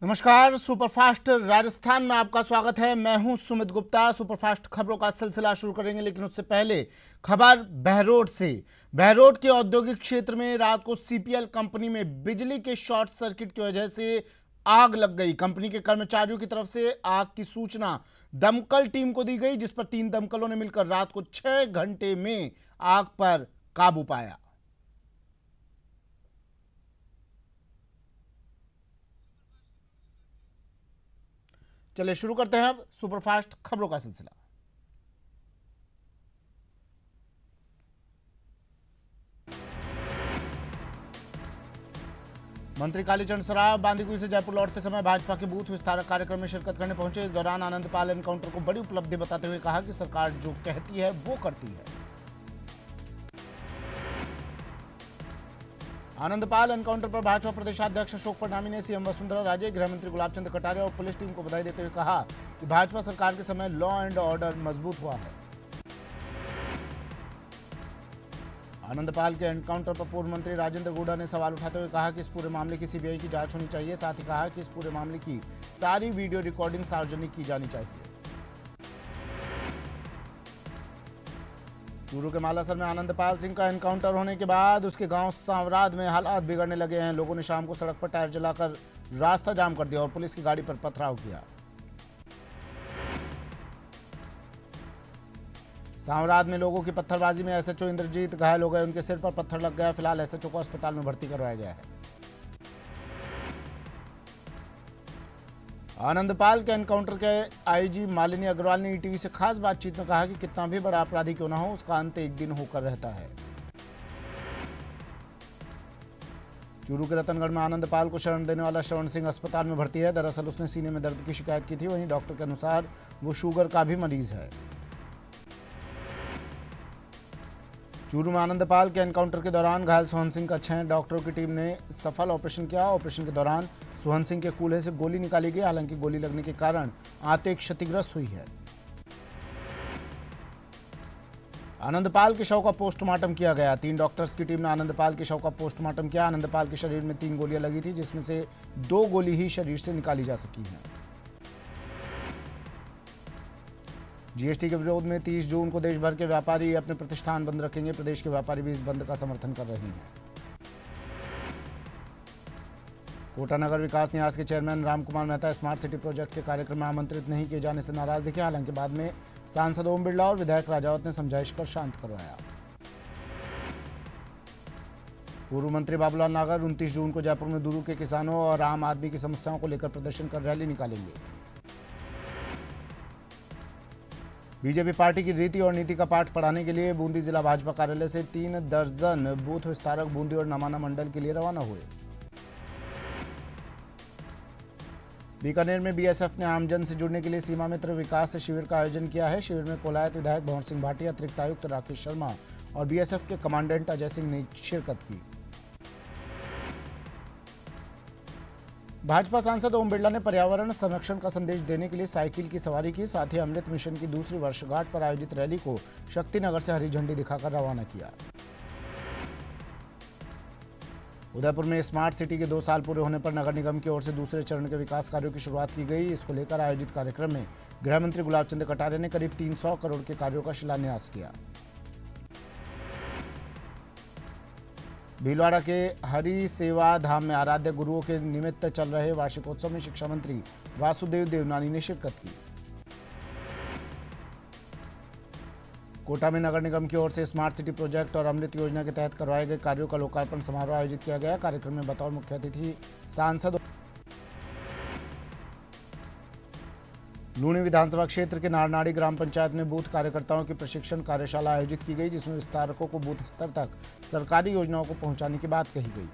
नमस्कार, सुपरफास्ट राजस्थान में आपका स्वागत है। मैं हूं सुमित गुप्ता। सुपरफास्ट खबरों का सिलसिला शुरू करेंगे, लेकिन उससे पहले खबर बहरोड से। बहरोड के औद्योगिक क्षेत्र में रात को सीपीएल कंपनी में बिजली के शॉर्ट सर्किट की वजह से आग लग गई। कंपनी के कर्मचारियों की तरफ से आग की सूचना दमकल टीम को दी गई, जिस पर 3 दमकलों ने मिलकर रात को 6 घंटे में आग पर काबू पाया। चलिए शुरू करते हैं अब सुपरफास्ट खबरों का सिलसिला। मंत्री कालीचरण सराफ बांदीकुई से जयपुर लौटते समय भाजपा के बूथ विस्तारक कार्यक्रम में शिरकत करने पहुंचे। इस दौरान आनंदपाल एनकाउंटर को बड़ी उपलब्धि बताते हुए कहा कि सरकार जो कहती है वो करती है। आनंदपाल एनकाउंटर पर भाजपा प्रदेशाध्यक्ष अशोक परनामी ने सीएम वसुंधरा राजे, गृह मंत्री गुलाबचंद कटारिया और पुलिस टीम को बधाई देते हुए कहा कि भाजपा सरकार के समय लॉ एंड ऑर्डर मजबूत हुआ है। आनंदपाल के एनकाउंटर पर पूर्व मंत्री राजेंद्र गुड़ा ने सवाल उठाते हुए कहा कि इस पूरे मामले की सीबीआई की जांच होनी चाहिए। साथ ही कहा कि इस पूरे मामले की सारी वीडियो रिकॉर्डिंग सार्वजनिक की जानी चाहिए। चूरू के मालासर में आनंदपाल सिंह का एनकाउंटर होने के बाद उसके गांव सांवराद में हालात बिगड़ने लगे हैं। लोगों ने शाम को सड़क पर टायर जलाकर रास्ता जाम कर दिया और पुलिस की गाड़ी पर पथराव किया। सांवराद में लोगों की पत्थरबाजी में एसएचओ इंद्रजीत घायल हो गए, उनके सिर पर पत्थर लग गया। फिलहाल एसएचओ को अस्पताल में भर्ती करवाया गया है। आनंदपाल के एनकाउंटर के आईजी मालिनी अग्रवाल ने ईटीवी से खास बातचीत में कहा कि कितना भी बड़ा अपराधी क्यों ना हो, उसका अंत एक दिन होकर रहता है। चूरू के रतनगढ़ में आनंदपाल को शरण देने वाला श्रवण सिंह अस्पताल में भर्ती है। दरअसल उसने सीने में दर्द की शिकायत की थी। वहीं डॉक्टर के अनुसार वो शुगर का भी मरीज है। चूरू में आनंदपाल के एनकाउंटर के दौरान घायल सोहन सिंह का 6 डॉक्टरों की टीम ने सफल ऑपरेशन किया। ऑपरेशन के दौरान सोहन सिंह के कूल्हे से गोली निकाली गई। हालांकि गोली लगने के कारण आंतें क्षतिग्रस्त हुई है। आनंदपाल के शव का पोस्टमार्टम किया गया। 3 डॉक्टर्स की टीम ने आनंदपाल के शव का पोस्टमार्टम किया। आनंदपाल के शरीर में 3 गोलियां लगी थी, जिसमें से 2 गोली ही शरीर से निकाली जा सकी हैं। जीएसटी के विरोध में 30 जून को देश भर के व्यापारी अपने प्रतिष्ठान बंद रखेंगे। प्रदेश के व्यापारी भी इस बंद का समर्थन कर रहे हैं। कोटा नगर विकास न्यास के chairman Ramkumar Mehta smart city project के कार्यक्रम में आमंत्रित नहीं किए जाने से नाराज दिखे। हालांकि बाद में सांसद ओम बिरला और विधायक राजावत ने समझाइश कर शांत करवाया। पूर्व मंत्री बाबूलाल नागर 29 जून को जयपुर में दूरू के किसानों और आम आदमी की समस्याओं को लेकर प्रदर्शन कर रैली निकालेंगे। बीजेपी पार्टी की रीति और नीति का पाठ पढ़ाने के लिए बूंदी जिला भाजपा कार्यालय से 3 दर्जन बूथ विस्तारक बूंदी और नमाना मंडल के लिए रवाना हुए। बीकानेर में बीएसएफ ने आमजन से जुड़ने के लिए सीमा मित्र विकास शिविर का आयोजन किया है। शिविर में कोलायत विधायक भंवर सिंह भाटिया, अतिरिक्त आयुक्त राकेश शर्मा और बीएसएफ के कमांडेंट अजय सिंह ने शिरकत की। भाजपा सांसद ओम बिरला ने पर्यावरण संरक्षण का संदेश देने के लिए साइकिल की सवारी की। साथ ही अमृत मिशन की दूसरी वर्षगांठ पर आयोजित रैली को शक्तिनगर से हरी झंडी दिखाकर रवाना किया। उदयपुर में स्मार्ट सिटी के 2 साल पूरे होने पर नगर निगम की ओर से दूसरे चरण के विकास कार्यों की शुरुआत की गई। इसको लेकर आयोजित कार्यक्रम में गृह मंत्री गुलाबचंद कटारिया ने करीब 300 करोड़ के कार्यों का शिलान्यास किया। भीलवाड़ा के हरि सेवा धाम में आराध्य गुरुओं के निमित्त चल रहे वार्षिकोत्सव में शिक्षा मंत्री वासुदेव देवनानी ने शिरकत की। कोटा में नगर निगम की ओर से स्मार्ट सिटी प्रोजेक्ट और अमृत योजना के तहत करवाए गए कार्यों का लोकार्पण समारोह आयोजित किया गया। कार्यक्रम में बतौर मुख्य अतिथि सांसद लूणी विधानसभा क्षेत्र के नारनाड़ी ग्राम पंचायत में बूथ कार्यकर्ताओं की प्रशिक्षण कार्यशाला आयोजित की गई, जिसमें विस्तारकों को बूथ स्तर तक सरकारी योजनाओं को पहुंचाने की बात कही गई।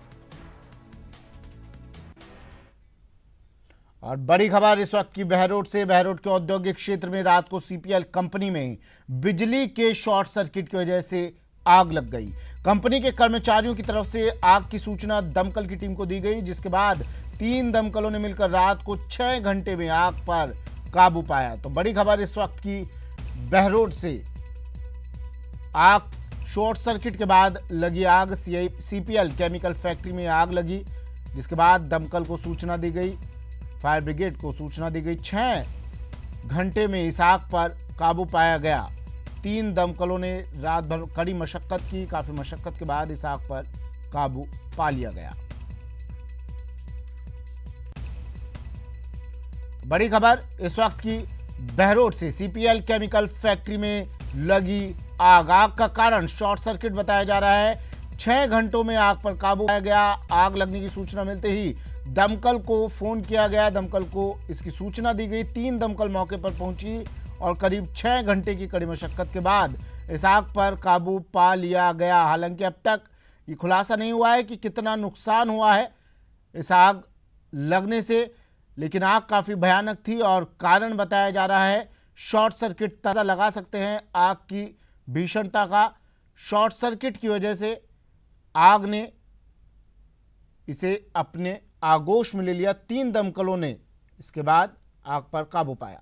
और बड़ी खबर इस वक्त की बहरोड से। बहरोड के औद्योगिक क्षेत्र में रात को सीपीएल कंपनी में बिजली के शॉर्ट सर्किट की वजह से आग लग गई। कंपनी के कर्मचारियों की तरफ से आग की सूचना दमकल की टीम को दी गई, जिसके बाद 3 दमकलों ने मिलकर रात को 6 घंटे में आग पर काबू पाया। तो बड़ी खबर इस वक्त की बहरोड से। आग शॉर्ट सर्किट के बाद लगी आग। सीपीएल केमिकल फैक्ट्री में आग लगी, जिसके बाद दमकल को सूचना दी गई। फायर ब्रिगेड को सूचना दी गई। 6 घंटे में इस आग पर काबू पाया गया। 3 दमकलों ने रात भर कड़ी मशक्कत की। काफी मशक्कत के बाद इस आग पर काबू पा लिया गया। बड़ी खबर इस वक्त की बहरोड से। सीपीएल केमिकल फैक्ट्री में लगी आग का कारण शॉर्ट सर्किट बताया जा रहा है। 6 घंटों में आग पर काबू पाया गया। आग लगने की सूचना मिलते ही दमकल को फोन किया गया। दमकल को इसकी सूचना दी गई। 3 दमकल मौके पर पहुंची और करीब 6 घंटे की कड़ी मशक्कत के बाद इस आग पर काबू पा लिया गया। हालांकि अब तक ये खुलासा नहीं हुआ है कि कितना नुकसान हुआ है इस आग लगने से, लेकिन आग काफी भयानक थी और कारण बताया जा रहा है शॉर्ट सर्किट। अंदाजा लगा सकते हैं आग की भीषणता का। शॉर्ट सर्किट की वजह से आग ने इसे अपने आगोश में ले लिया। 3 दमकलों ने इसके बाद आग पर काबू पाया।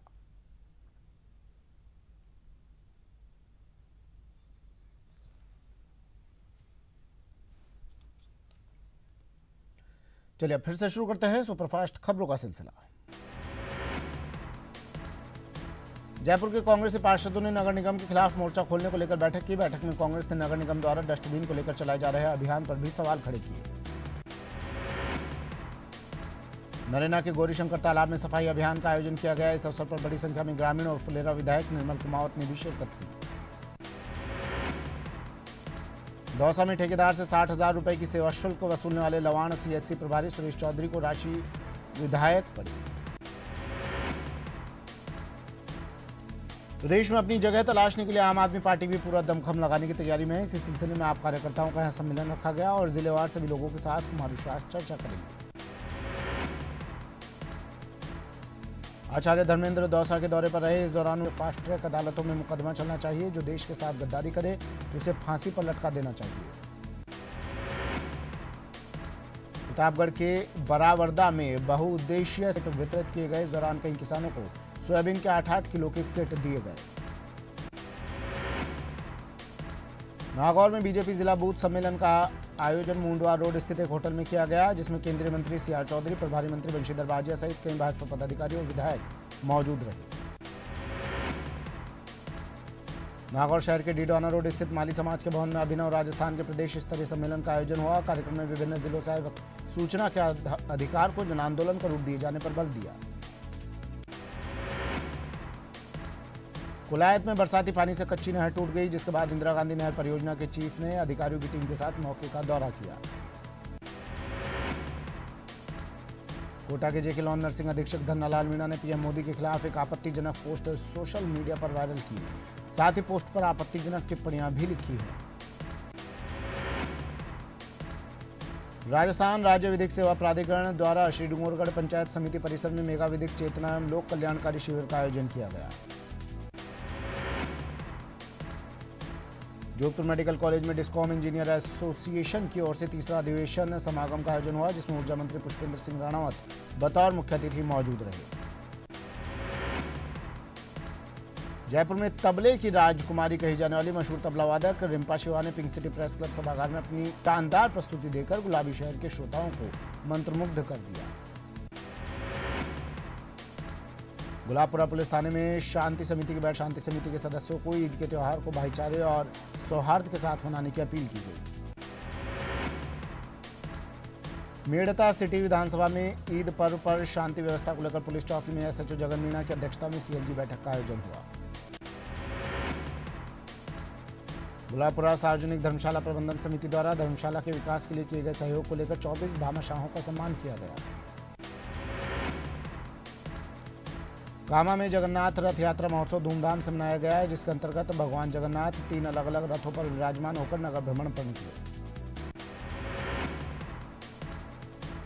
चलिए फिर से शुरू करते हैं सुपरफास्ट खबरों का सिलसिला। जयपुर के कांग्रेसी पार्षदों ने नगर निगम के खिलाफ मोर्चा खोलने को लेकर बैठक की। बैठक में कांग्रेस ने नगर निगम द्वारा डस्टबिन को लेकर चलाए जा रहे अभियान पर भी सवाल खड़े किए। नरेना के गौरीशंकर तालाब में सफाई अभियान का आयोजन किया गया। इस अवसर पर बड़ी संख्या में ग्रामीण और फुलेरा विधायक निर्मल कुमावत ने भी शिरकत की। दौसा में ठेकेदार से 60,000 रुपए की सेवा शुल्क वसूलने वाले लवाण सीएचसी प्रभारी सुरेश चौधरी को राशि विधायक पड़ी। प्रदेश में अपनी जगह तलाशने के लिए आम आदमी पार्टी भी पूरा दमखम लगाने की तैयारी में है। इसी सिलसिले में आप कार्यकर्ताओं का यहां सम्मेलन रखा गया और जिलेवार सभी लोगों के साथ कुमारूश्वास चर्चा करेंगे। आचार्य धर्मेंद्र दौसा के दौरे पर रहे। इस दौरान फास्ट ट्रैक अदालतों में मुकदमा चलना चाहिए। जो देश के साथ गद्दारी करे उसे फांसी पर लटका देना चाहिए। प्रतापगढ़ के बरावरदा में बहुउद्देशीय किट वितरित किए गए। इस दौरान कई किसानों को सोयाबीन के 8-8 किलो के किट दिए गए। नागौर में बीजेपी जिला बूथ सम्मेलन का आयोजन मुंडवा रोड स्थित एक होटल में किया गया, जिसमें केंद्रीय मंत्री सीआर चौधरी, प्रभारी मंत्री बंशीधर बाजिया सहित कई भाजपा पदाधिकारी और विधायक मौजूद रहे। नागौर शहर के डीडवाना रोड स्थित माली समाज के भवन में अभिनव राजस्थान के प्रदेश स्तरीय सम्मेलन का आयोजन हुआ। कार्यक्रम में विभिन्न जिलों से आए सूचना के अधिकार को जन आंदोलन का रूप दिए जाने पर बल दिया। कुलायत में बरसाती पानी से कच्ची नहर टूट गई, जिसके बाद इंदिरा गांधी नहर परियोजना के चीफ ने अधिकारियों की टीम के साथ मौके का दौरा किया। कोटा के जेके लॉन नर्सिंग अधीक्षक धन्नालाल मीणा ने पीएम मोदी के खिलाफ एक आपत्तिजनक पोस्ट सोशल मीडिया पर वायरल की। साथ ही पोस्ट पर आपत्तिजनक टिप्पणियां भी लिखी हैं। राजस्थान राज्य विधिक सेवा प्राधिकरण द्वारा श्री डूंगरगढ़ पंचायत समिति परिसर में मेगा विधिक चेतना एवं लोक कल्याणकारी शिविर का आयोजन किया गया। जोधपुर मेडिकल कॉलेज में डिस्कॉम इंजीनियर एसोसिएशन की ओर से तीसरा अधिवेशन समागम का आयोजन हुआ, जिसमें ऊर्जा मंत्री पुष्पेंद्र सिंह राणावत बतौर मुख्य अतिथि मौजूद रहे। जयपुर में तबले की राजकुमारी कही जाने वाली मशहूर तबला वादक रिम्पा शिवा ने पिंक सिटी प्रेस क्लब सभागार में अपनी शानदार प्रस्तुति देकर गुलाबी शहर के श्रोताओं को मंत्रमुग्ध कर दिया। गुलाबपुरा पुलिस थाने में शांति समिति के सदस्यों को ईद के त्योहार को भाईचारे और सौहार्द के साथ मनाने की अपील की गई। मेड़ता सिटी विधानसभा में ईद पर्व पर शांति व्यवस्था को लेकर पुलिस चौकी में एसएचओ जगन मीणा की अध्यक्षता में सीएलजी बैठक का आयोजन हुआ। गुलाबपुरा सार्वजनिक धर्मशाला प्रबंधन समिति द्वारा धर्मशाला के विकास के लिए किए गए सहयोग को लेकर 24 भामाशाहों का सम्मान किया गया। कामा में जगन्नाथ रथ यात्रा महोत्सव धूमधाम से मनाया गया है, जिसके अंतर्गत भगवान जगन्नाथ 3 अलग अलग रथों पर विराजमान होकर नगर भ्रमण पर निकले।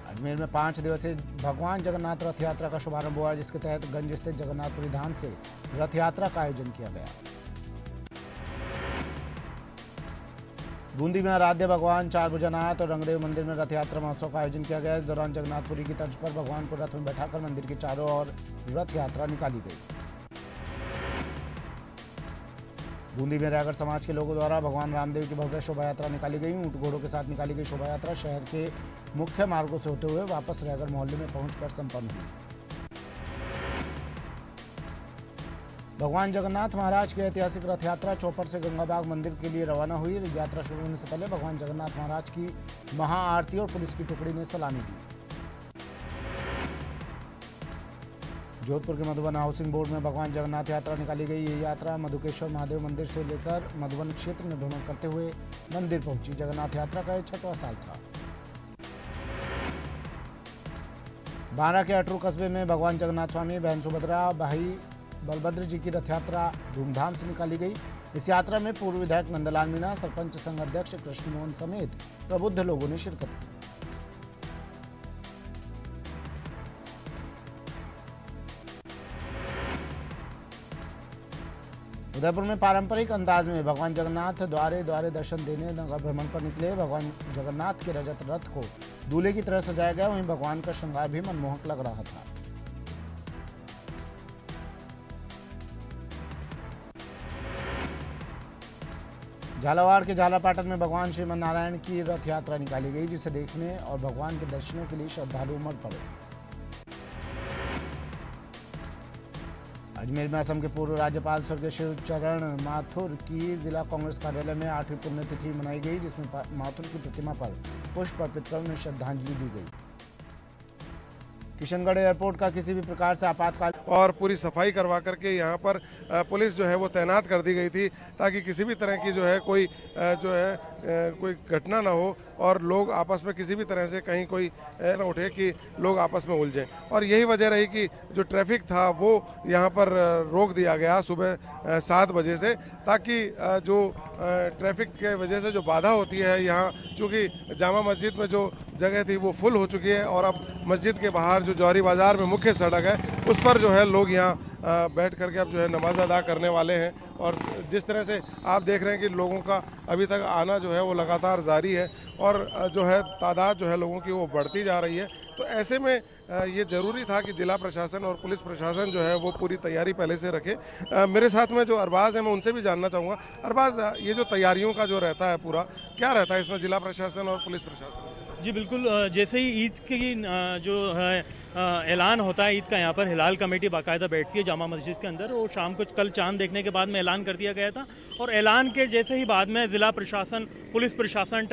अजमेर में 5 दिवसीय भगवान जगन्नाथ रथ यात्रा का शुभारंभ हुआ, जिसके तहत गंज स्थित जगन्नाथपुरी धाम से रथ यात्रा का आयोजन किया गया। बूंदी में आराध्य भगवान चारभुजानाथ और रंगदेव मंदिर में रथ यात्रा महोत्सव का आयोजन किया गया। इस दौरान जगन्नाथपुरी की तर्ज पर भगवान को रथ में बैठाकर मंदिर के चारों ओर रथ यात्रा निकाली गई। बूंदी में रैगर समाज के लोगों द्वारा भगवान रामदेव की भव्य शोभा यात्रा निकाली गई। ऊंट घोड़ों के साथ निकाली गई शोभा यात्रा शहर के मुख्य मार्गों से होते हुए वापस रैगर मोहल्ले में पहुंचकर संपन्न हुई। भगवान जगन्नाथ महाराज की ऐतिहासिक रथ यात्रा चौपर से गंगाबाग मंदिर के लिए रवाना हुई। यात्रा शुरू होने से पहले भगवान जगन्नाथ महाराज की महाआरती और पुलिस की टुकड़ी ने सलामी दी। जोधपुर के मधुबन हाउसिंग बोर्ड में भगवान जगन्नाथ यात्रा निकाली गई। ये यात्रा मधुकेश्वर महादेव मंदिर से लेकर मधुबन क्षेत्र में भ्रमण करते हुए मंदिर पहुंची। जगन्नाथ यात्रा का यह 6वां साल था। बारां के अटरू कस्बे में भगवान जगन्नाथ स्वामी, बहन सुभद्रा, भाई बलभद्र जी की रथ यात्रा धूमधाम से निकाली गई। इस यात्रा में पूर्व विधायक नंदलाल मीणा, सरपंच संघ अध्यक्ष कृष्ण मोहन समेत प्रबुद्ध लोगों ने शिरकत की। उदयपुर में पारंपरिक अंदाज में भगवान जगन्नाथ द्वारे द्वारे दर्शन देने नगर भ्रमण पर निकले। भगवान जगन्नाथ के रजत रथ को दूल्हे की तरह सजाया गया। वहीं भगवान का श्रृंगार भी मनमोहक लग रहा था। झालावाड़ के झालापाटन में भगवान श्रीमन नारायण की रथ यात्रा निकाली गई, जिसे देखने और भगवान के दर्शनों के लिए श्रद्धालु उमड़ पड़े। अजमेर में असम के पूर्व राज्यपाल स्वर्गीय शिवचरण माथुर की जिला कांग्रेस कार्यालय में 8वीं पुण्यतिथि मनाई गई, जिसमें माथुर की प्रतिमा पर पुष्प अर्पित कर उन्हें श्रद्धांजलि दी गई। किशनगढ़ एयरपोर्ट का किसी भी प्रकार से आपातकाल और पूरी सफाई करवा करके यहाँ पर पुलिस जो है वो तैनात कर दी गई थी, ताकि किसी भी तरह की जो है कोई घटना ना हो और लोग आपस में किसी भी तरह से कहीं कोई न उठे कि लोग आपस में उलझें। और यही वजह रही कि जो ट्रैफिक था वो यहाँ पर रोक दिया गया सुबह 7 बजे से, ताकि जो ट्रैफिक के वजह से जो बाधा होती है यहाँ, चूँकि जामा मस्जिद में जो जगह थी वो फुल हो चुकी है और अब मस्जिद के बाहर जो जौहरी बाजार में मुख्य सड़क है उस पर जो है लोग यहाँ बैठ करके अब जो है नमाज अदा करने वाले हैं। और जिस तरह से आप देख रहे हैं कि लोगों का अभी तक आना जो है वो लगातार जारी है और जो है तादाद जो है लोगों की वो बढ़ती जा रही है। तो ऐसे में ये ज़रूरी था कि जिला प्रशासन और पुलिस प्रशासन जो है वो पूरी तैयारी पहले से रखे। मेरे साथ में जो अरबाज है मैं उनसे भी जानना चाहूँगा। अरबाज, ये जो तैयारियों का जो रहता है पूरा, क्या रहता है इसमें जिला प्रशासन और पुलिस प्रशासन? जी बिल्कुल, जैसे ही ईद की जो है ऐलान होता है, ईद का यहाँ पर हिलाल कमेटी बाकायदा बैठती है जामा मस्जिद के अंदर। वो शाम को कल चांद देखने के बाद में ऐलान कर दिया गया था और ऐलान के जैसे ही बाद में जिला प्रशासन, पुलिस प्रशासन,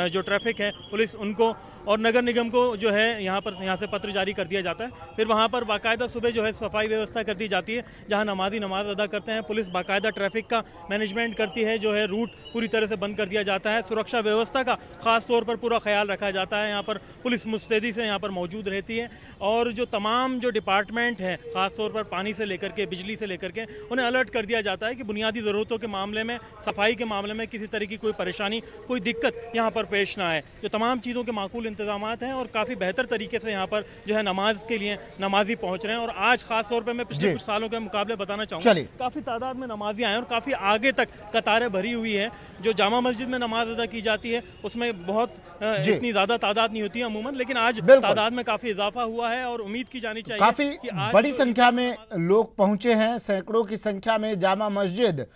जो ट्रैफिक है पुलिस, उनको और नगर निगम को जो है यहाँ से पत्र जारी कर दिया जाता है। फिर वहाँ पर बाकायदा सुबह जो है सफाई व्यवस्था कर दी जाती है, जहाँ नमाजी नमाज अदा करते हैं। पुलिस बाकायदा ट्रैफिक का मैनेजमेंट करती है, जो है रूट पूरी तरह से बंद कर दिया जाता है। सुरक्षा व्यवस्था का खास तौर पर पूरा ख्याल रखा जाता है। यहाँ पर पुलिस मुस्तैदी से यहाँ पर मौजूद रहती है और जो तमाम जो डिपार्टमेंट है, खास तौर पर पानी से लेकर के बिजली से लेकर के, उन्हें अलर्ट कर दिया जाता है कि बुनियादी ज़रूरतों के मामले में, सफाई के मामले में किसी तरह की कोई परेशानी, कोई दिक्कत यहाँ पर पेश ना आए। जो तमाम चीज़ों के माकूल इंतजाम हैं और काफ़ी बेहतर तरीके से यहाँ पर जो है नमाज के लिए नमाजी पहुँच रहे हैं। और आज खास तौर पर मैं पिछले कुछ सालों के मुकाबले बताना चाहूँगा, काफ़ी तादाद में नमाजी आए और काफ़ी आगे तक कतारें भरी हुई है। जो जामा मस्जिद में नमाज अदा की जाती है उसमें बहुत इतनी ज़्यादा तादाद नहीं होती है अमूमन, लेकिन आज तादाद में काफ़ी इजाफा हुआ है और उम्मीद की जानी चाहिए काफी बड़ी संख्या में लोग पहुंचे हैं। सैकड़ों की संख्या में जामा मस्जिद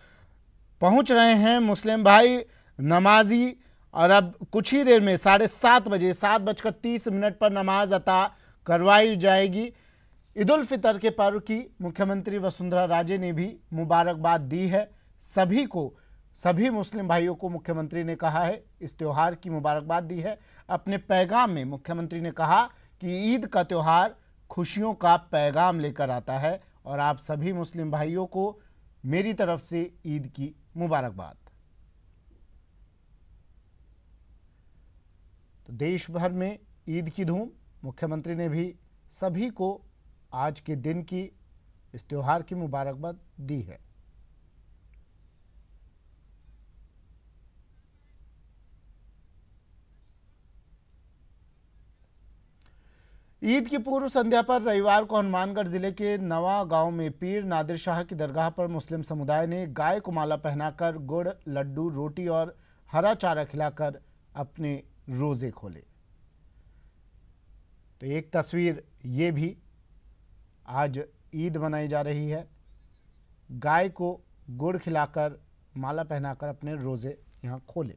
पहुंच रहे हैं मुस्लिम भाई, नमाजी। और अब कुछ ही देर में 7:30 बजे 7:30 पर नमाज अता करवाई जाएगी। ईद उल फितर के पर्व की मुख्यमंत्री वसुंधरा राजे ने भी मुबारकबाद दी है। सभी मुस्लिम भाइयों को मुख्यमंत्री ने कहा है, इस त्योहार की मुबारकबाद दी है। अपने पैगाम में मुख्यमंत्री ने कहा कि ईद का त्योहार खुशियों का पैगाम लेकर आता है और आप सभी मुस्लिम भाइयों को मेरी तरफ से ईद की मुबारकबाद। तो देश भर में ईद की धूम, मुख्यमंत्री ने भी सभी को आज के दिन की, इस त्योहार की मुबारकबाद दी है। ईद की पूर्व संध्या पर रविवार को हनुमानगढ़ जिले के नवा गांव में पीर नादिर शाह की दरगाह पर मुस्लिम समुदाय ने गाय को माला पहनाकर गुड़, लड्डू, रोटी और हरा चारा खिलाकर अपने रोजे खोले। तो एक तस्वीर ये भी, आज ईद मनाई जा रही है। गाय को गुड़ खिलाकर, माला पहनाकर अपने रोजे यहां खोले।